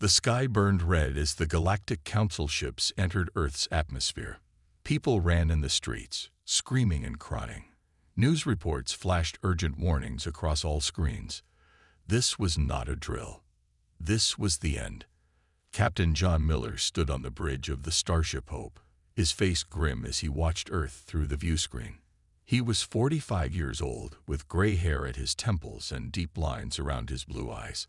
The sky burned red as the Galactic Council ships entered Earth's atmosphere. People ran in the streets, screaming and crying. News reports flashed urgent warnings across all screens. This was not a drill. This was the end. Captain John Miller stood on the bridge of the Starship Hope, his face grim as he watched Earth through the viewscreen. He was 45 years old, with gray hair at his temples and deep lines around his blue eyes.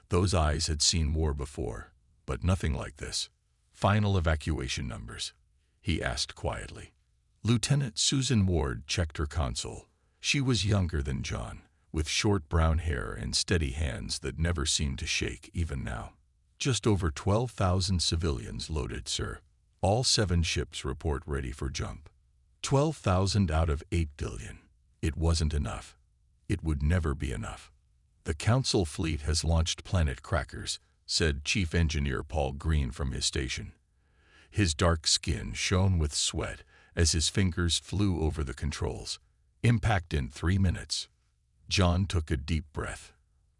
Those eyes had seen war before, but nothing like this. "Final evacuation numbers?" he asked quietly. Lieutenant Susan Ward checked her console. She was younger than John, with short brown hair and steady hands that never seemed to shake even now. "Just over 12,000 civilians loaded, sir. All 7 ships report ready for jump." 12,000 out of 8 billion. It wasn't enough. It would never be enough. "The Council fleet has launched planet crackers," said Chief Engineer Paul Green from his station. His dark skin shone with sweat as his fingers flew over the controls. "Impact in 3 minutes." John took a deep breath.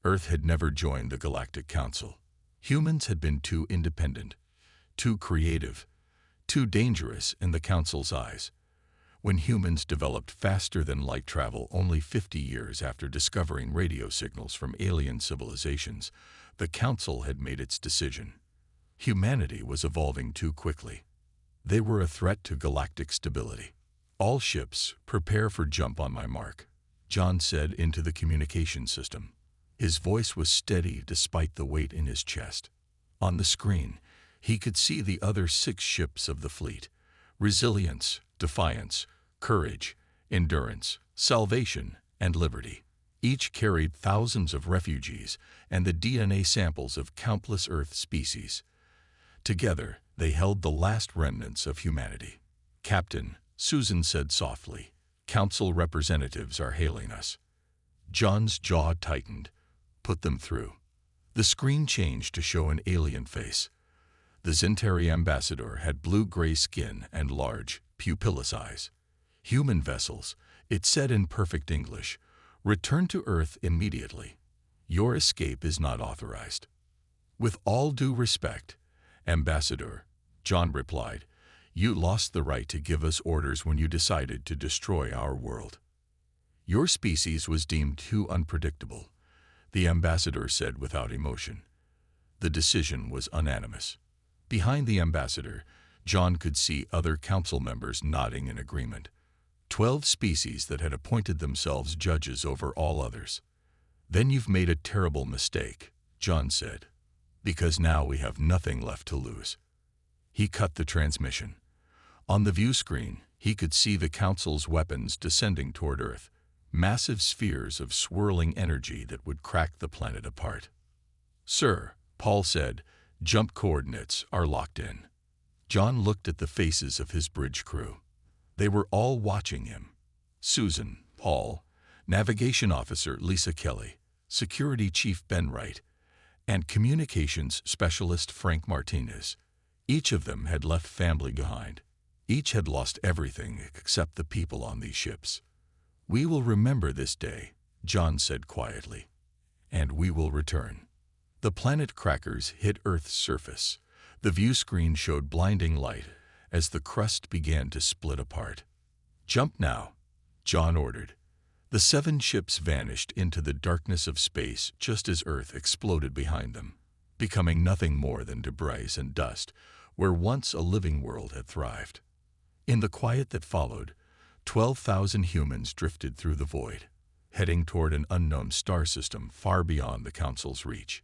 Earth had never joined the Galactic Council. Humans had been too independent, too creative, too dangerous in the Council's eyes. When humans developed faster than light travel only 50 years after discovering radio signals from alien civilizations, the Council had made its decision. Humanity was evolving too quickly. They were a threat to galactic stability. "All ships, prepare for jump on my mark," John said into the communication system. His voice was steady despite the weight in his chest. On the screen, he could see the other 6 ships of the fleet: Resilience, Defiance, Courage, Endurance, Salvation, and Liberty. Each carried thousands of refugees and the DNA samples of countless Earth species. Together, they held the last remnants of humanity. "Captain," Susan said softly, "Council representatives are hailing us." John's jaw tightened. "Put them through." The screen changed to show an alien face. The Zentari ambassador had blue-gray skin and large, pupilless eyes. "Human vessels," it said in perfect English, "return to Earth immediately. Your escape is not authorized." "With all due respect, Ambassador," John replied, "you lost the right to give us orders when you decided to destroy our world. Your species was deemed too unpredictable," the ambassador said without emotion. The decision was unanimous. Behind the ambassador, John could see other council members nodding in agreement. 12 species that had appointed themselves judges over all others. "Then you've made a terrible mistake," John said, "because now we have nothing left to lose." He cut the transmission. On the view screen, he could see the Council's weapons descending toward Earth, massive spheres of swirling energy that would crack the planet apart. "Sir," Paul said, "jump coordinates are locked in." John looked at the faces of his bridge crew. They were all watching him. Susan, Paul, Navigation Officer Lisa Kelly, Security Chief Ben Wright, and Communications Specialist Frank Martinez. Each of them had left family behind. Each had lost everything except the people on these ships. "We will remember this day," John said quietly, "and we will return." The planet crackers hit Earth's surface. The view screen showed blinding light as the crust began to split apart. "Jump now," John ordered. The 7 ships vanished into the darkness of space just as Earth exploded behind them, becoming nothing more than debris and dust where once a living world had thrived. In the quiet that followed, 12,000 humans drifted through the void, heading toward an unknown star system far beyond the Council's reach.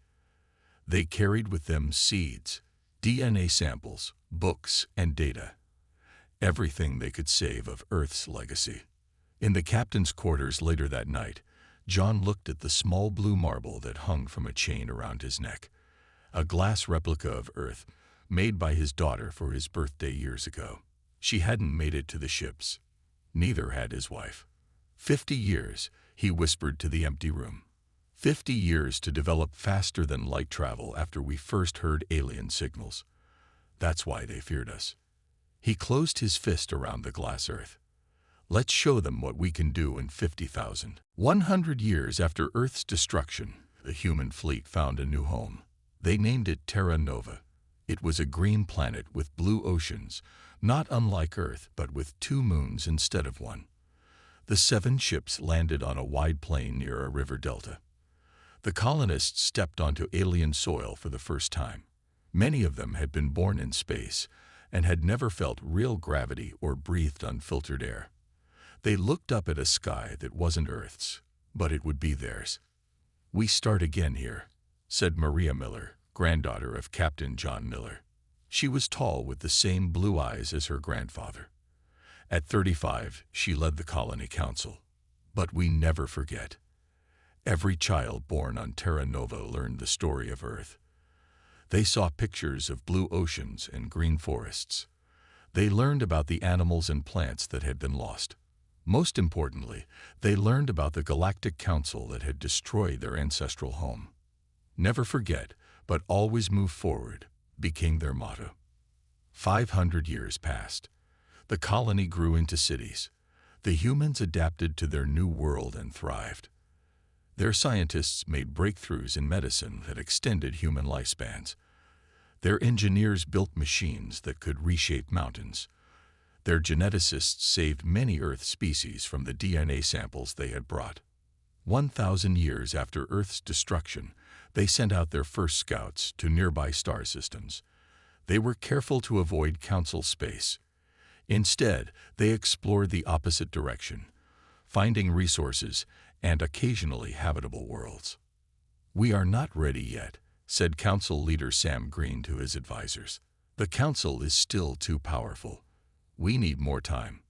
They carried with them seeds, DNA samples, books, and data. Everything they could save of Earth's legacy. In the captain's quarters later that night, John looked at the small blue marble that hung from a chain around his neck, a glass replica of Earth made by his daughter for his birthday years ago. She hadn't made it to the ships. Neither had his wife. 50 years, he whispered to the empty room. 50 years to develop faster than light travel after we first heard alien signals. That's why they feared us. He closed his fist around the glass Earth. Let's show them what we can do in 50,000. 100 years after Earth's destruction, the human fleet found a new home. They named it Terra Nova. It was a green planet with blue oceans, not unlike Earth, but with 2 moons instead of 1. The 7 ships landed on a wide plain near a river delta. The colonists stepped onto alien soil for the first time. Many of them had been born in space and had never felt real gravity or breathed unfiltered air. They looked up at a sky that wasn't Earth's, but it would be theirs. "We start again here," said Maria Miller, granddaughter of Captain John Miller. She was tall with the same blue eyes as her grandfather. At 35, she led the colony council. But we never forget. Every child born on Terra Nova learned the story of Earth. They saw pictures of blue oceans and green forests. They learned about the animals and plants that had been lost. Most importantly, they learned about the Galactic Council that had destroyed their ancestral home. "Never forget, but always move forward," became their motto. 500 years passed. The colony grew into cities. The humans adapted to their new world and thrived. Their scientists made breakthroughs in medicine that extended human lifespans. Their engineers built machines that could reshape mountains. Their geneticists saved many Earth species from the DNA samples they had brought. 1,000 years after Earth's destruction, they sent out their first scouts to nearby star systems. They were careful to avoid Council space. Instead, they explored the opposite direction, finding resources and occasionally habitable worlds. "We are not ready yet," said Council leader Sam Green to his advisors. "The Council is still too powerful. We need more time."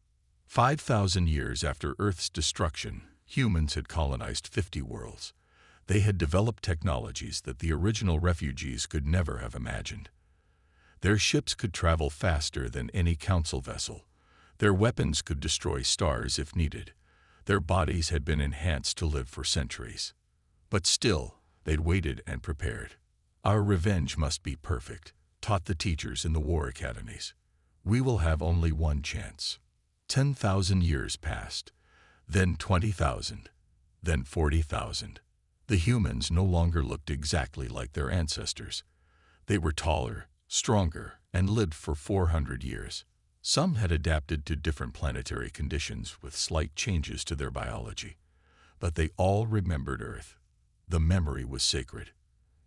5,000 years after Earth's destruction, humans had colonized 50 worlds. They had developed technologies that the original refugees could never have imagined. Their ships could travel faster than any Council vessel. Their weapons could destroy stars if needed. Their bodies had been enhanced to live for centuries. But still, they'd waited and prepared. "Our revenge must be perfect," taught the teachers in the war academies. "We will have only one chance." 10,000 years passed, then 20,000, then 40,000. The humans no longer looked exactly like their ancestors. They were taller, stronger, and lived for 400 years. Some had adapted to different planetary conditions with slight changes to their biology. But they all remembered Earth. The memory was sacred.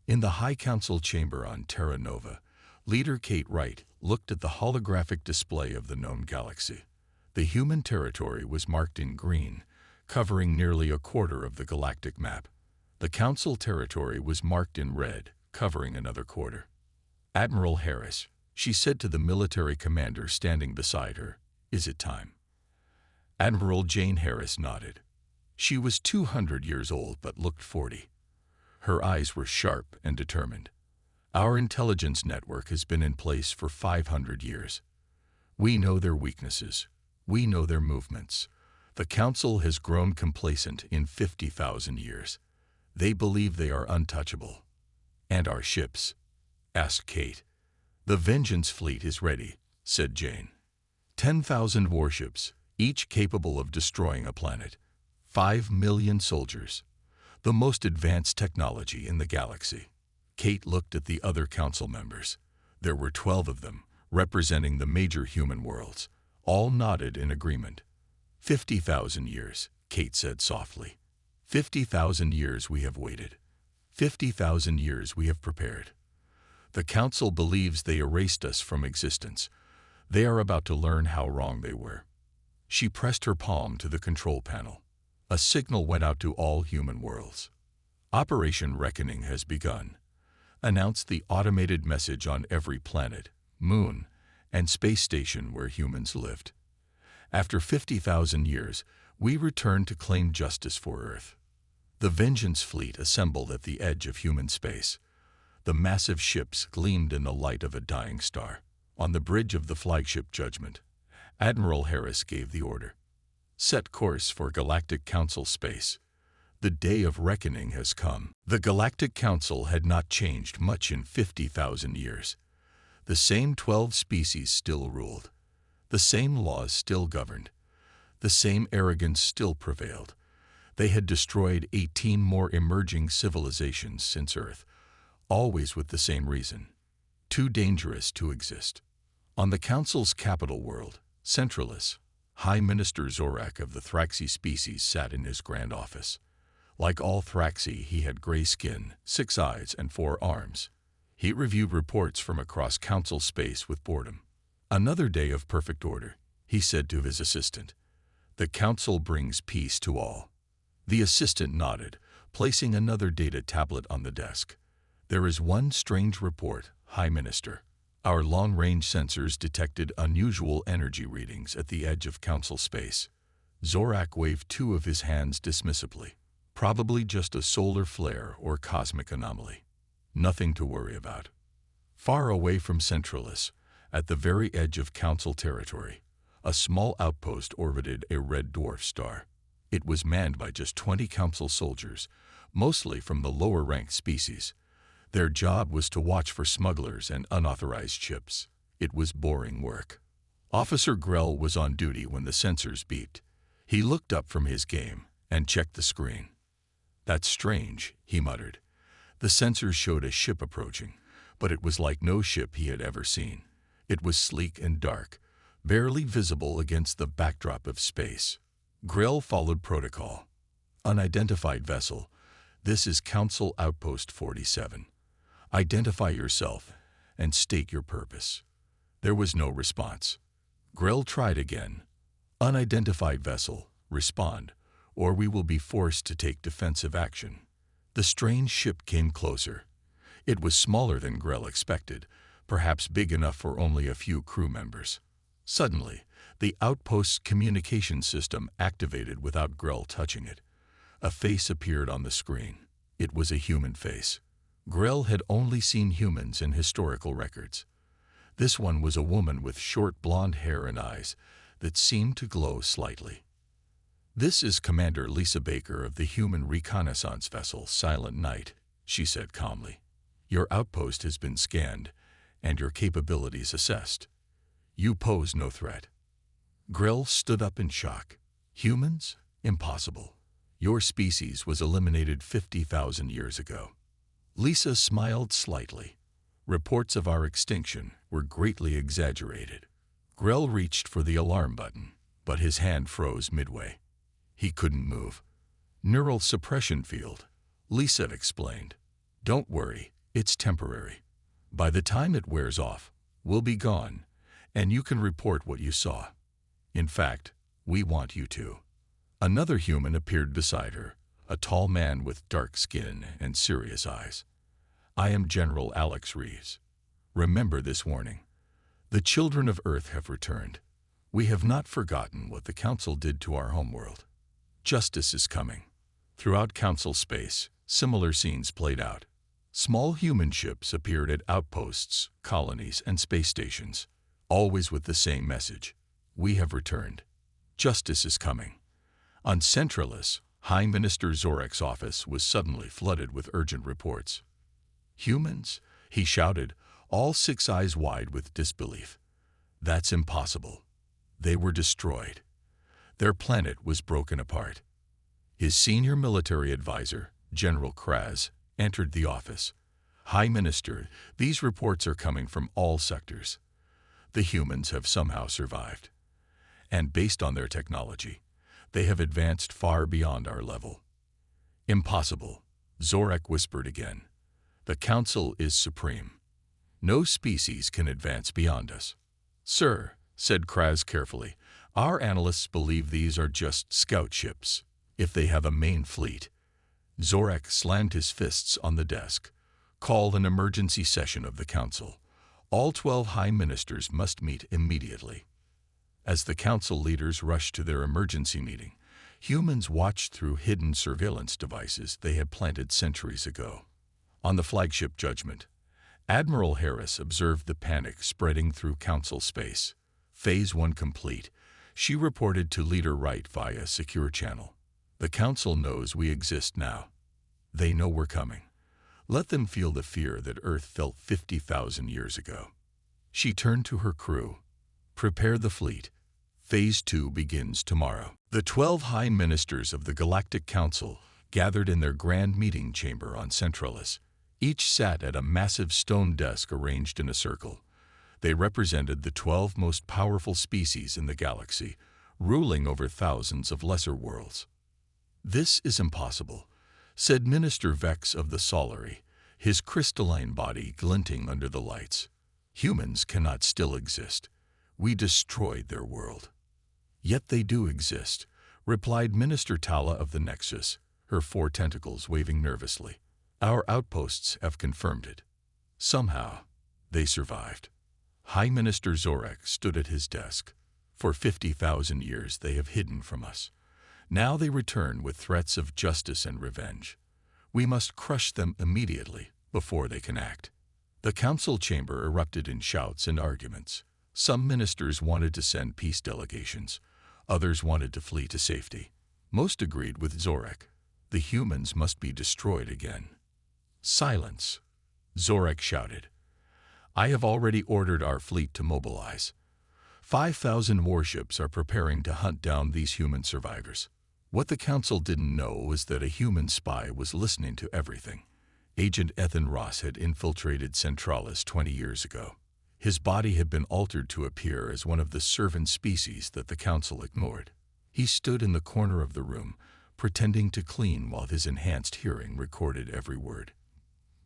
In the High Council chamber on Terra Nova, Leader Kate Wright looked at the holographic display of the known galaxy. The human territory was marked in green, covering nearly a quarter of the galactic map. The Council territory was marked in red, covering another quarter. "Admiral Harris," she said to the military commander standing beside her, "is it time?" Admiral Jane Harris nodded. She was 200 years old but looked 40. Her eyes were sharp and determined. "Our intelligence network has been in place for 500 years. We know their weaknesses. We know their movements. The Council has grown complacent in 50,000 years. They believe they are untouchable." "And our ships?" asked Kate. "The Vengeance fleet is ready," said Jane. 10,000 warships, each capable of destroying a planet. 5 million soldiers. The most advanced technology in the galaxy. Kate looked at the other Council members. There were 12 of them, representing the major human worlds. All nodded in agreement. 50,000 years, Kate said softly. 50,000 years we have waited. 50,000 years we have prepared. The Council believes they erased us from existence. They are about to learn how wrong they were." She pressed her palm to the control panel. A signal went out to all human worlds. "Operation Reckoning has begun," announced the automated message on every planet, moon, and space station where humans lived. "After 50,000 years, we return to claim justice for Earth." The Vengeance fleet assembled at the edge of human space. The massive ships gleamed in the light of a dying star. On the bridge of the flagship Judgment, Admiral Harris gave the order. "Set course for Galactic Council space. The day of reckoning has come." The Galactic Council had not changed much in 50,000 years. The same 12 species still ruled. The same laws still governed. The same arrogance still prevailed. They had destroyed 18 more emerging civilizations since Earth, always with the same reason: too dangerous to exist. On the Council's capital world, Centralis, High Minister Zorak of the Thraxi species sat in his grand office. Like all Thraxi, he had gray skin, 6 eyes, and 4 arms. He reviewed reports from across Council space with boredom. "Another day of perfect order," he said to his assistant. "The Council brings peace to all." The assistant nodded, placing another data tablet on the desk. "There is one strange report, High Minister. Our long-range sensors detected unusual energy readings at the edge of Council space." Zorak waved 2 of his hands dismissively. "Probably just a solar flare or cosmic anomaly. Nothing to worry about." Far away from Centralis, at the very edge of Council territory, a small outpost orbited a red dwarf star. It was manned by just 20 Council soldiers, mostly from the lower-ranked species. Their job was to watch for smugglers and unauthorized ships. It was boring work. Officer Grell was on duty when the sensors beeped. He looked up from his game and checked the screen. "That's strange," he muttered. The sensors showed a ship approaching, but it was like no ship he had ever seen. It was sleek and dark, barely visible against the backdrop of space. Grell followed protocol. "Unidentified vessel. This is Council Outpost 47. Identify yourself and state your purpose." There was no response. Grell tried again. "Unidentified vessel, respond, or we will be forced to take defensive action." The strange ship came closer. It was smaller than Grell expected, perhaps big enough for only a few crew members. Suddenly, the outpost's communication system activated without Grell touching it. A face appeared on the screen. It was a human face. Grell had only seen humans in historical records. This one was a woman with short blonde hair and eyes that seemed to glow slightly. "This is Commander Lisa Baker of the human reconnaissance vessel Silent Night," she said calmly. "Your outpost has been scanned and your capabilities assessed. You pose no threat." Grell stood up in shock. "Humans? Impossible. Your species was eliminated 50,000 years ago." Lisa smiled slightly. "Reports of our extinction were greatly exaggerated." Grell reached for the alarm button, but his hand froze midway. He couldn't move. "Neural suppression field," Lisa explained. "Don't worry, it's temporary. By the time it wears off, we'll be gone, and you can report what you saw. In fact, we want you to." Another human appeared beside her, a tall man with dark skin and serious eyes. "I am General Alex Reeves. Remember this warning. The children of Earth have returned. We have not forgotten what the Council did to our homeworld. Justice is coming." Throughout Council space, similar scenes played out. Small human ships appeared at outposts, colonies, and space stations, always with the same message: "We have returned. Justice is coming." On Centralis, High Minister Zorek's office was suddenly flooded with urgent reports. "Humans?" he shouted, all 6 eyes wide with disbelief. "That's impossible. They were destroyed. Their planet was broken apart." His senior military advisor, General Kraz, entered the office. "High Minister, these reports are coming from all sectors. The humans have somehow survived. And based on their technology, they have advanced far beyond our level." "Impossible," Zorak whispered again. "The Council is supreme. No species can advance beyond us." "Sir," said Kraz carefully, "our analysts believe these are just scout ships. If they have a main fleet—" Zorak slammed his fists on the desk. "Call an emergency session of the Council. All 12 High Ministers must meet immediately." As the Council leaders rushed to their emergency meeting, humans watched through hidden surveillance devices they had planted centuries ago. On the flagship Judgment, Admiral Harris observed the panic spreading through Council space. "Phase 1 complete," she reported to Leader Wright via secure channel. "The Council knows we exist now. They know we're coming. Let them feel the fear that Earth felt 50,000 years ago." She turned to her crew. "Prepare the fleet. Phase 2 begins tomorrow." The 12 High Ministers of the Galactic Council gathered in their grand meeting chamber on Centralis. Each sat at a massive stone desk arranged in a circle. They represented the 12 most powerful species in the galaxy, ruling over thousands of lesser worlds. "This is impossible," said Minister Vex of the Solary, his crystalline body glinting under the lights. "Humans cannot still exist. We destroyed their world." "Yet they do exist," replied Minister Tala of the Nexus, her 4 tentacles waving nervously. "Our outposts have confirmed it. Somehow, they survived." High Minister Zorak stood at his desk. "For 50,000 years they have hidden from us. Now they return with threats of justice and revenge. We must crush them immediately before they can act." The council chamber erupted in shouts and arguments. Some ministers wanted to send peace delegations. Others wanted to flee to safety. Most agreed with Zorak. The humans must be destroyed again. "Silence," Zorak shouted. "I have already ordered our fleet to mobilize. 5,000 warships are preparing to hunt down these human survivors." What the council didn't know was that a human spy was listening to everything. Agent Ethan Ross had infiltrated Centralis 20 years ago. His body had been altered to appear as one of the servant species that the council ignored. He stood in the corner of the room, pretending to clean while his enhanced hearing recorded every word.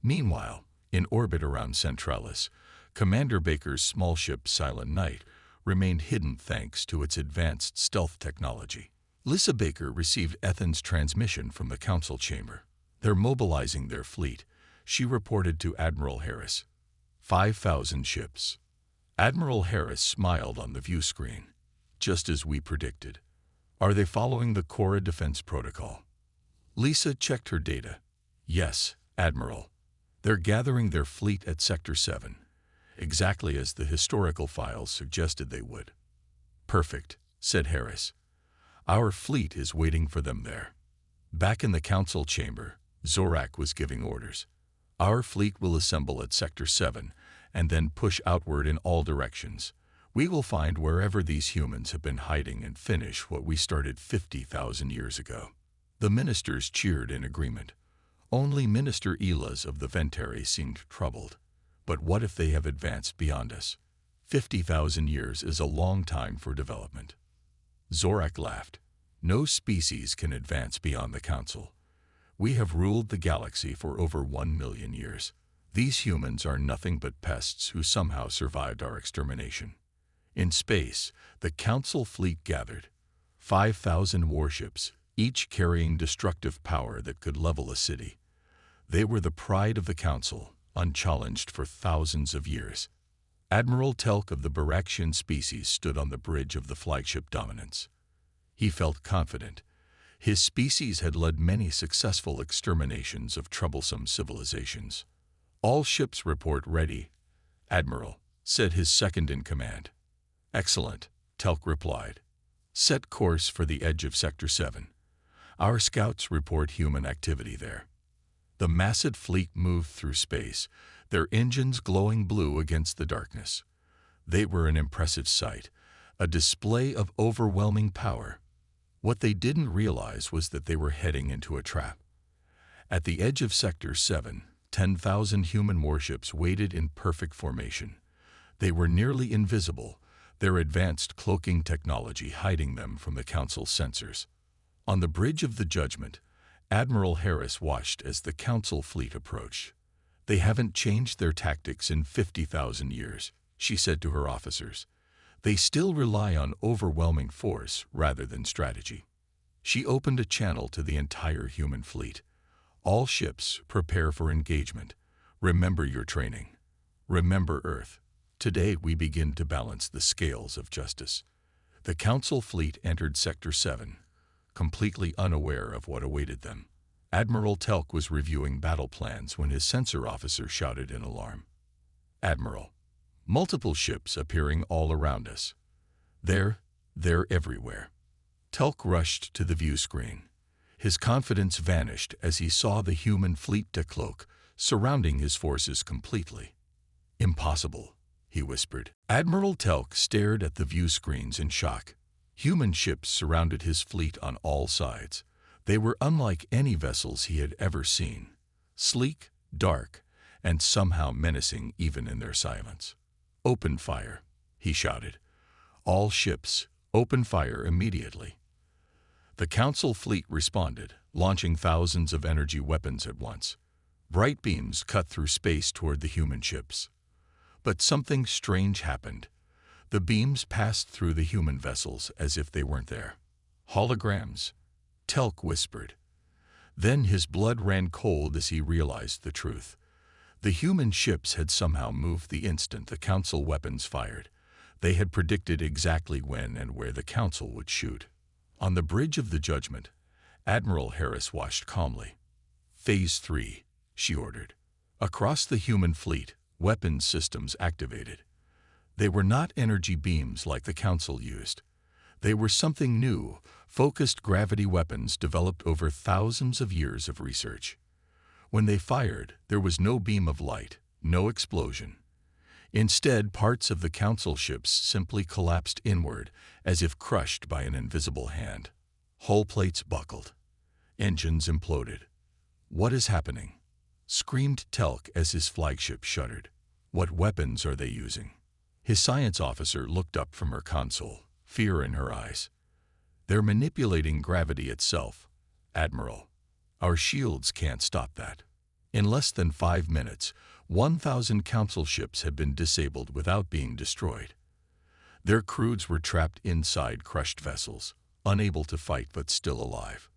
Meanwhile, in orbit around Centralis, Commander Baker's small ship Silent Night remained hidden thanks to its advanced stealth technology. Lissa Baker received Ethan's transmission from the council chamber. "They're mobilizing their fleet," she reported to Admiral Harris. 5,000 ships. Admiral Harris smiled on the view screen. "Just as we predicted. Are they following the Cora defense protocol?" Lisa checked her data. "Yes, Admiral. They're gathering their fleet at Sector 7, exactly as the historical files suggested they would." "Perfect," said Harris. "Our fleet is waiting for them there." Back in the council chamber, Zorak was giving orders. "Our fleet will assemble at Sector 7 and then push outward in all directions. We will find wherever these humans have been hiding and finish what we started 50,000 years ago." The ministers cheered in agreement. Only Minister Elas of the Ventari seemed troubled. "But what if they have advanced beyond us? 50,000 years is a long time for development." Zorak laughed. "No species can advance beyond the council. We have ruled the galaxy for over 1 million years. These humans are nothing but pests who somehow survived our extermination." In space, the council fleet gathered. 5,000 warships, each carrying destructive power that could level a city. They were the pride of the council, unchallenged for thousands of years. Admiral Telk of the Baraxian species stood on the bridge of the flagship Dominance. He felt confident. His species had led many successful exterminations of troublesome civilizations. "All ships report ready, Admiral," said his second-in-command. "Excellent," Telk replied. "Set course for the edge of Sector 7. Our scouts report human activity there." The massive fleet moved through space, their engines glowing blue against the darkness. They were an impressive sight, a display of overwhelming power. What they didn't realize was that they were heading into a trap. At the edge of Sector 7, 10,000 human warships waited in perfect formation. They were nearly invisible, their advanced cloaking technology hiding them from the Council's sensors. On the bridge of the Judgment, Admiral Harris watched as the Council fleet approached. "They haven't changed their tactics in 50,000 years," she said to her officers. "They still rely on overwhelming force rather than strategy." She opened a channel to the entire human fleet. "All ships, prepare for engagement. Remember your training. Remember Earth. Today we begin to balance the scales of justice." The Council fleet entered Sector 7, completely unaware of what awaited them. Admiral Telk was reviewing battle plans when his sensor officer shouted in alarm. "Admiral, multiple ships appearing all around us. They're everywhere." Telk rushed to the view screen. His confidence vanished as he saw the human fleet decloak, surrounding his forces completely. "Impossible," he whispered. Admiral Telk stared at the view screens in shock. Human ships surrounded his fleet on all sides. They were unlike any vessels he had ever seen. Sleek, dark, and somehow menacing even in their silence. "Open fire," he shouted. "All ships, open fire immediately." The Council fleet responded, launching thousands of energy weapons at once. Bright beams cut through space toward the human ships. But something strange happened. The beams passed through the human vessels as if they weren't there. "Holograms," Telk whispered. Then his blood ran cold as he realized the truth. The human ships had somehow moved the instant the Council weapons fired. They had predicted exactly when and where the Council would shoot. On the bridge of the Judgment, Admiral Harris watched calmly. "Phase 3, she ordered. Across the human fleet, weapons systems activated. They were not energy beams like the Council used. They were something new, focused gravity weapons developed over thousands of years of research. When they fired, there was no beam of light, no explosion. Instead, parts of the Council ships simply collapsed inward, as if crushed by an invisible hand. Hull plates buckled. Engines imploded. "What is happening?" screamed Telk as his flagship shuddered. "What weapons are they using?" His science officer looked up from her console, fear in her eyes. "They're manipulating gravity itself, Admiral. Our shields can't stop that." In less than 5 minutes, 1,000 Council ships had been disabled without being destroyed. Their crews were trapped inside crushed vessels, unable to fight but still alive.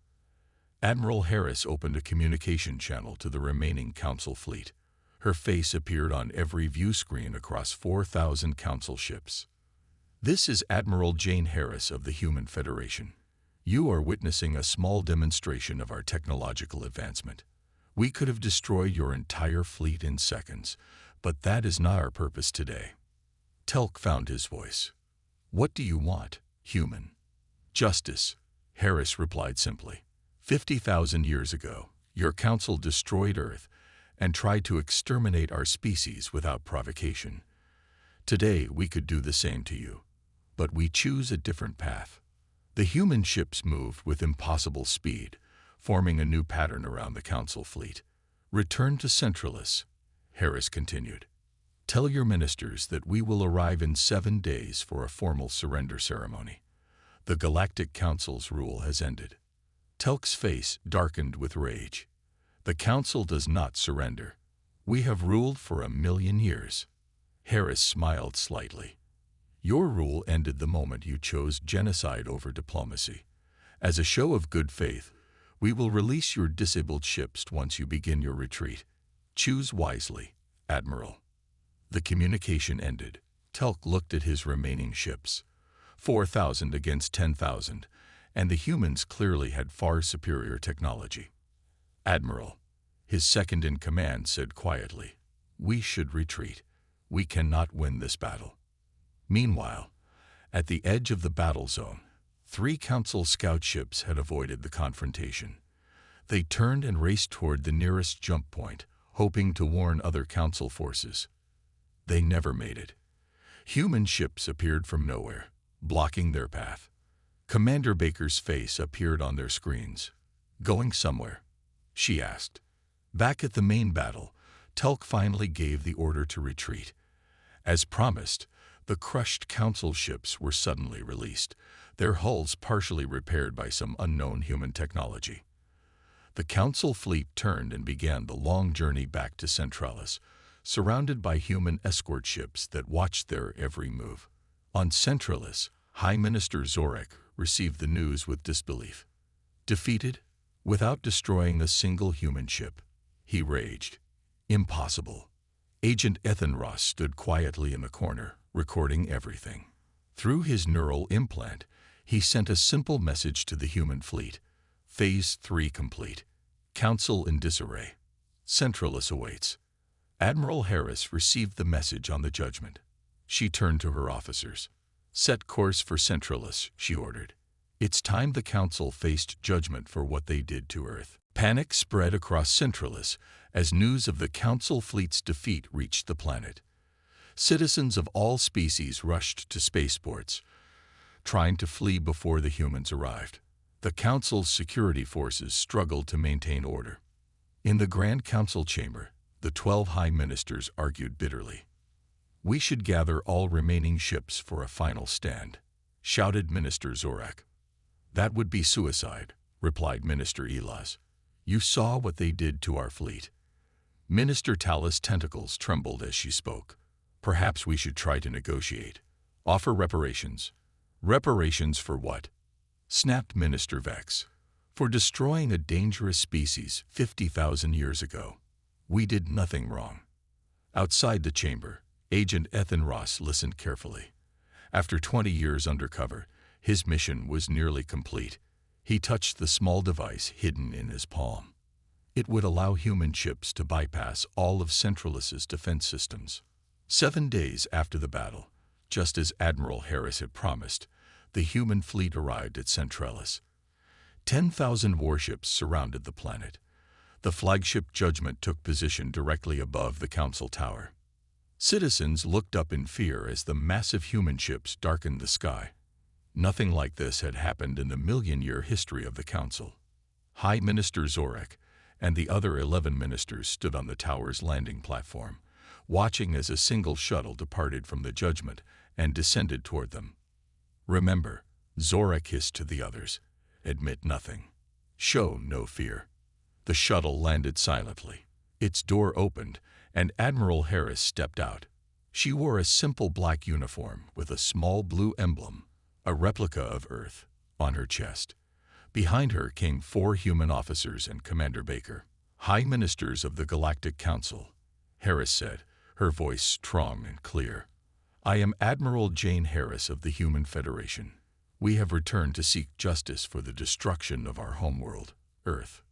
Admiral Harris opened a communication channel to the remaining Council fleet. Her face appeared on every view screen across 4,000 Council ships. "This is Admiral Jane Harris of the Human Federation. You are witnessing a small demonstration of our technological advancement. We could have destroyed your entire fleet in seconds, but that is not our purpose today." Telk found his voice. "What do you want, human?" "Justice," Harris replied simply. 50,000 years ago, your Council destroyed Earth and tried to exterminate our species without provocation. Today, we could do the same to you, but we choose a different path." The human ships moved with impossible speed, forming a new pattern around the Council fleet. "Return to Centralis," Harris continued. "Tell your ministers that we will arrive in 7 days for a formal surrender ceremony. The Galactic Council's rule has ended." Telk's face darkened with rage. "The Council does not surrender. We have ruled for 1,000,000 years." Harris smiled slightly. "Your rule ended the moment you chose genocide over diplomacy. As a show of good faith, we will release your disabled ships once you begin your retreat. Choose wisely, Admiral." The communication ended. Telk looked at his remaining ships. 4,000 against 10,000, and the humans clearly had far superior technology. "Admiral," his second-in-command said quietly, "we should retreat. We cannot win this battle." Meanwhile, at the edge of the battle zone, 3 Council scout ships had avoided the confrontation. They turned and raced toward the nearest jump point, hoping to warn other Council forces. They never made it. Human ships appeared from nowhere, blocking their path. Commander Baker's face appeared on their screens. "Going somewhere?" she asked. Back at the main battle, Telk finally gave the order to retreat. As promised, the crushed Council ships were suddenly released, their hulls partially repaired by some unknown human technology. The Council fleet turned and began the long journey back to Centralis, surrounded by human escort ships that watched their every move. On Centralis, High Minister Zorek received the news with disbelief. Defeated, without destroying a single human ship, he raged. Impossible. Agent Ethan Ross stood quietly in the corner, recording everything. Through his neural implant, he sent a simple message to the human fleet. Phase 3 complete. Council in disarray. Centralis awaits. Admiral Harris received the message on the Judgment. She turned to her officers. "Set course for Centralis," she ordered. It's time the Council faced judgment for what they did to Earth. Panic spread across Centralis as news of the Council fleet's defeat reached the planet. Citizens of all species rushed to spaceports, trying to flee before the humans arrived. The Council's security forces struggled to maintain order. In the Grand Council chamber, The 12 High Ministers argued bitterly. "We should gather all remaining ships for a final stand," shouted Minister Zorak. "That would be suicide," replied Minister Elas. "You saw what they did to our fleet." Minister Talus' tentacles trembled as she spoke. "Perhaps we should try to negotiate. Offer reparations." "Reparations for what?" snapped Minister Vex. "For destroying a dangerous species 50,000 years ago. We did nothing wrong." Outside the chamber, Agent Ethan Ross listened carefully. After 20 years undercover, his mission was nearly complete. He touched the small device hidden in his palm. It would allow human ships to bypass all of Centralis's defense systems. 7 days after the battle, just as Admiral Harris had promised, the human fleet arrived at Centralis. 10,000 warships surrounded the planet. The flagship Judgment took position directly above the Council Tower. Citizens looked up in fear as the massive human ships darkened the sky. Nothing like this had happened in the million-year history of the Council. High Minister Zorak and the other 11 ministers stood on the tower's landing platform, watching as a single shuttle departed from the Judgment and descended toward them. "Remember," Zorak hissed to the others, "admit nothing. Show no fear." The shuttle landed silently. Its door opened, and Admiral Harris stepped out. She wore a simple black uniform with a small blue emblem, a replica of Earth, on her chest. Behind her came 4 human officers and Commander Baker, High Ministers of the Galactic Council. Harris said, her voice strong and clear, "I am Admiral Jane Harris of the Human Federation. We have returned to seek justice for the destruction of our homeworld, Earth."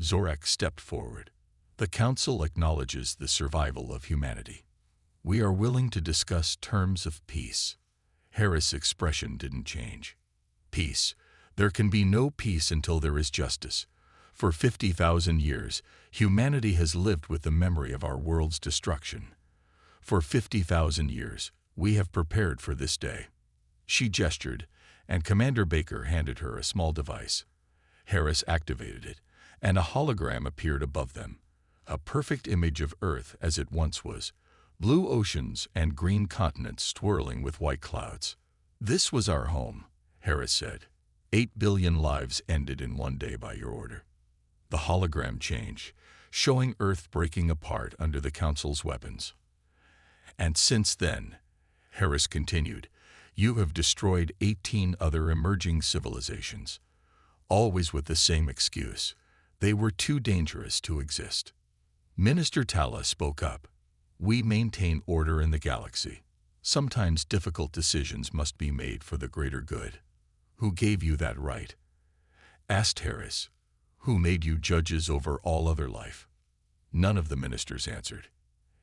Zorak stepped forward. "The Council acknowledges the survival of humanity. We are willing to discuss terms of peace." Harris' expression didn't change. "Peace. There can be no peace until there is justice. For 50,000 years, humanity has lived with the memory of our world's destruction. For 50,000 years, we have prepared for this day." She gestured, and Commander Baker handed her a small device. Harris activated it, and a hologram appeared above them, a perfect image of Earth as it once was, blue oceans and green continents swirling with white clouds. "This was our home," Harris said. 8 billion lives ended in one day by your order." The hologram changed, showing Earth breaking apart under the Council's weapons. "And since then," Harris continued, "you have destroyed 18 other emerging civilizations, always with the same excuse: they were too dangerous to exist." Minister Tala spoke up. "We maintain order in the galaxy. Sometimes difficult decisions must be made for the greater good." "Who gave you that right?" asked Harris. "Who made you judges over all other life?" None of the ministers answered.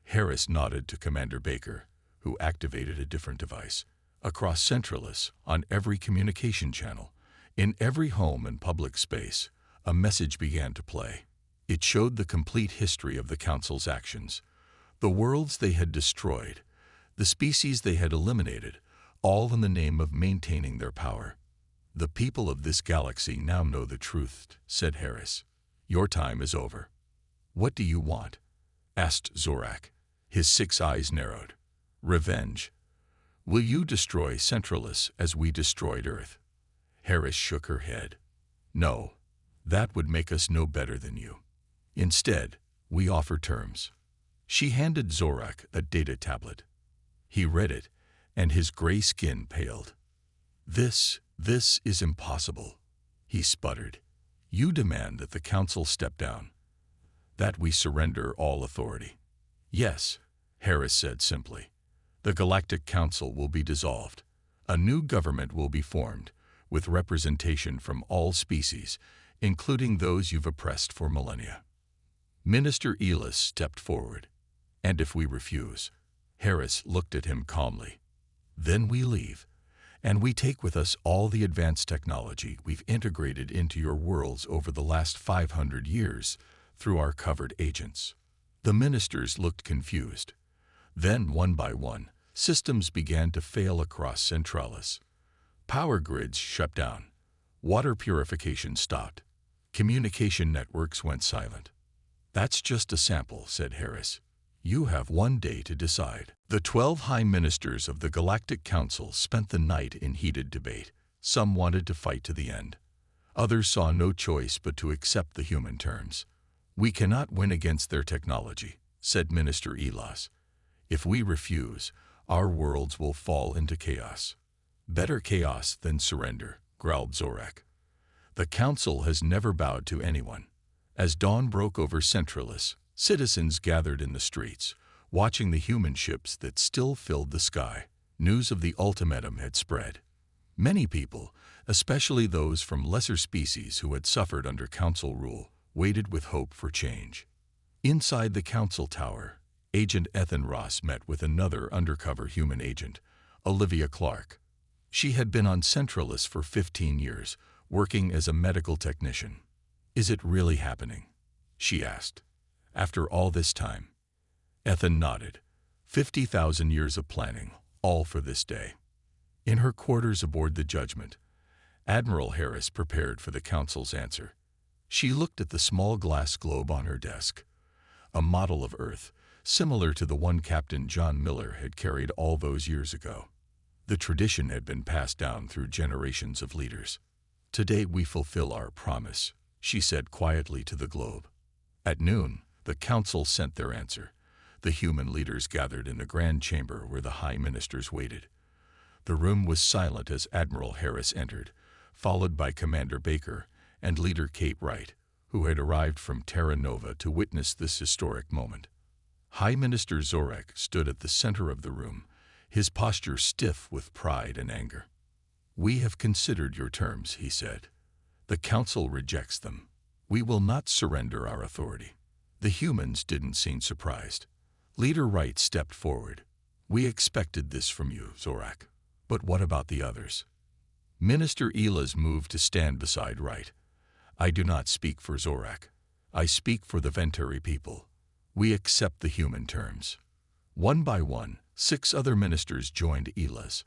Harris nodded to Commander Baker, who activated a different device. Across Centralis, on every communication channel, in every home and public space, a message began to play. It showed the complete history of the Council's actions, the worlds they had destroyed, the species they had eliminated, all in the name of maintaining their power. "The people of this galaxy now know the truth," said Harris. "Your time is over." "What do you want?" asked Zorak. His 6 eyes narrowed. "Revenge. Will you destroy Centralis as we destroyed Earth?" Harris shook her head. "No, that would make us no better than you. Instead, we offer terms." She handed Zorak a data tablet. He read it, and his gray skin paled. This is impossible," he sputtered. "You demand that the Council step down, that we surrender all authority." "Yes," Harris said simply. "The Galactic Council will be dissolved. A new government will be formed, with representation from all species, including those you've oppressed for millennia." Minister Elis stepped forward. "And if we refuse?" Harris looked at him calmly. "Then we leave. And we take with us all the advanced technology we've integrated into your worlds over the last 500 years through our covered agents." The ministers looked confused. Then, one by one, systems began to fail across Centralis. Power grids shut down. Water purification stopped. Communication networks went silent. "That's just a sample," said Harris. "You have one day to decide." The 12 high ministers of the Galactic Council spent the night in heated debate. Some wanted to fight to the end. Others saw no choice but to accept the human terms. "We cannot win against their technology," said Minister Elas. "If we refuse, our worlds will fall into chaos." "Better chaos than surrender," growled Zorak. "The Council has never bowed to anyone." As dawn broke over Centralis, citizens gathered in the streets, watching the human ships that still filled the sky. News of the ultimatum had spread. Many people, especially those from lesser species who had suffered under Council rule, waited with hope for change. Inside the Council Tower, Agent Ethan Ross met with another undercover human agent, Olivia Clark. She had been on Centralis for 15 years, working as a medical technician. "Is it really happening?" she asked. "After all this time?" Ethan nodded. 50,000 years of planning, all for this day. In her quarters aboard the Judgment, Admiral Harris prepared for the Council's answer. She looked at the small glass globe on her desk, a model of Earth, similar to the one Captain John Miller had carried all those years ago. The tradition had been passed down through generations of leaders. "Today we fulfill our promise," she said quietly to the globe. At noon, the Council sent their answer. The human leaders gathered in the grand chamber where the high ministers waited. The room was silent as Admiral Harris entered, followed by Commander Baker and Leader Kate Wright, who had arrived from Terra Nova to witness this historic moment. High Minister Zorak stood at the center of the room, his posture stiff with pride and anger. "We have considered your terms," he said. "The Council rejects them. We will not surrender our authority." The humans didn't seem surprised. Leader Wright stepped forward. "We expected this from you, Zorak. But what about the others?" Minister Elas moved to stand beside Wright. "I do not speak for Zorak. I speak for the Venturi people. We accept the human terms." One by one, 6 other ministers joined Elas.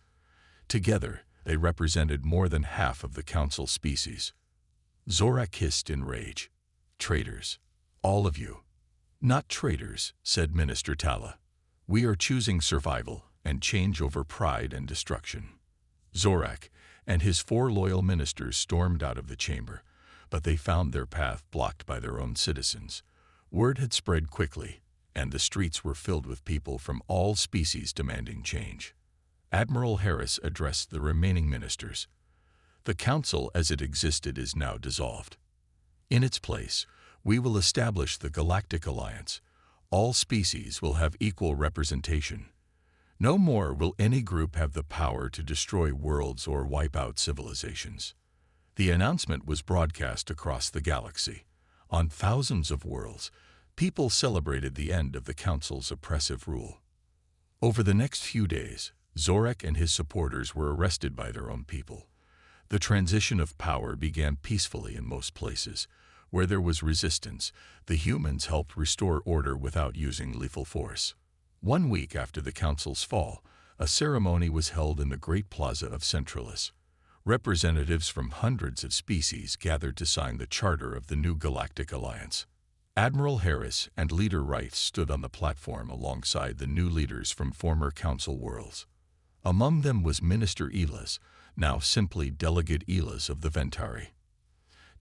Together, they represented more than half of the Council species. Zorak hissed in rage. "Traitors, all of you." "Not traitors," said Minister Tala. "We are choosing survival and change over pride and destruction." Zorak and his 4 loyal ministers stormed out of the chamber, but they found their path blocked by their own citizens. Word had spread quickly, and the streets were filled with people from all species demanding change. Admiral Harris addressed the remaining ministers. "The Council as it existed is now dissolved. In its place, we will establish the Galactic Alliance. All species will have equal representation. No more will any group have the power to destroy worlds or wipe out civilizations." The announcement was broadcast across the galaxy. On thousands of worlds, people celebrated the end of the Council's oppressive rule. Over the next few days, Zorak and his supporters were arrested by their own people. The transition of power began peacefully in most places. Where there was resistance, the humans helped restore order without using lethal force. 1 week after the Council's fall, a ceremony was held in the Great Plaza of Centralis. Representatives from hundreds of species gathered to sign the charter of the new Galactic Alliance. Admiral Harris and Leader Wright stood on the platform alongside the new leaders from former Council worlds. Among them was Minister Elas, now simply Delegate Elas of the Venturi.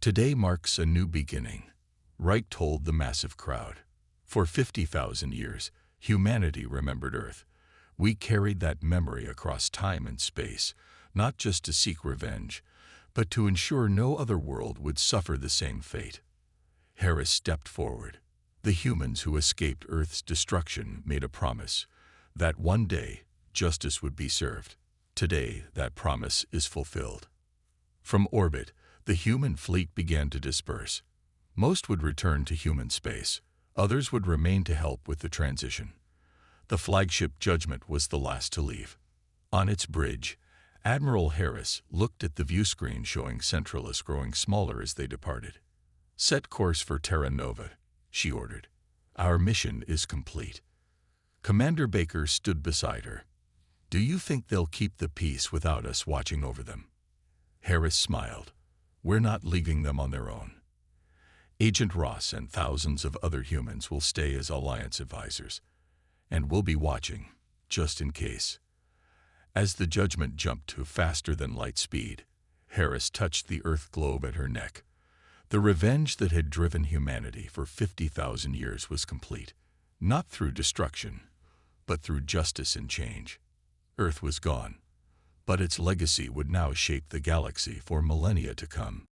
"Today marks a new beginning," Wright told the massive crowd. "For 50,000 years, humanity remembered Earth. We carried that memory across time and space, not just to seek revenge, but to ensure no other world would suffer the same fate." Harris stepped forward. "The humans who escaped Earth's destruction made a promise that one day justice would be served. Today, that promise is fulfilled." From orbit, the human fleet began to disperse. Most would return to human space. Others would remain to help with the transition. The flagship Judgment was the last to leave. On its bridge, Admiral Harris looked at the viewscreen showing Centralis growing smaller as they departed. "Set course for Terra Nova," she ordered. "Our mission is complete." Commander Baker stood beside her. "Do you think they'll keep the peace without us watching over them?" Harris smiled. "We're not leaving them on their own." Agent Ross and thousands of other humans will stay as Alliance advisors, and we'll be watching, just in case. As the Judgment jumped to faster than light speed, Harris touched the Earth globe at her neck. The revenge that had driven humanity for 50,000 years was complete, not through destruction, but through justice and change. Earth was gone, but its legacy would now shape the galaxy for millennia to come.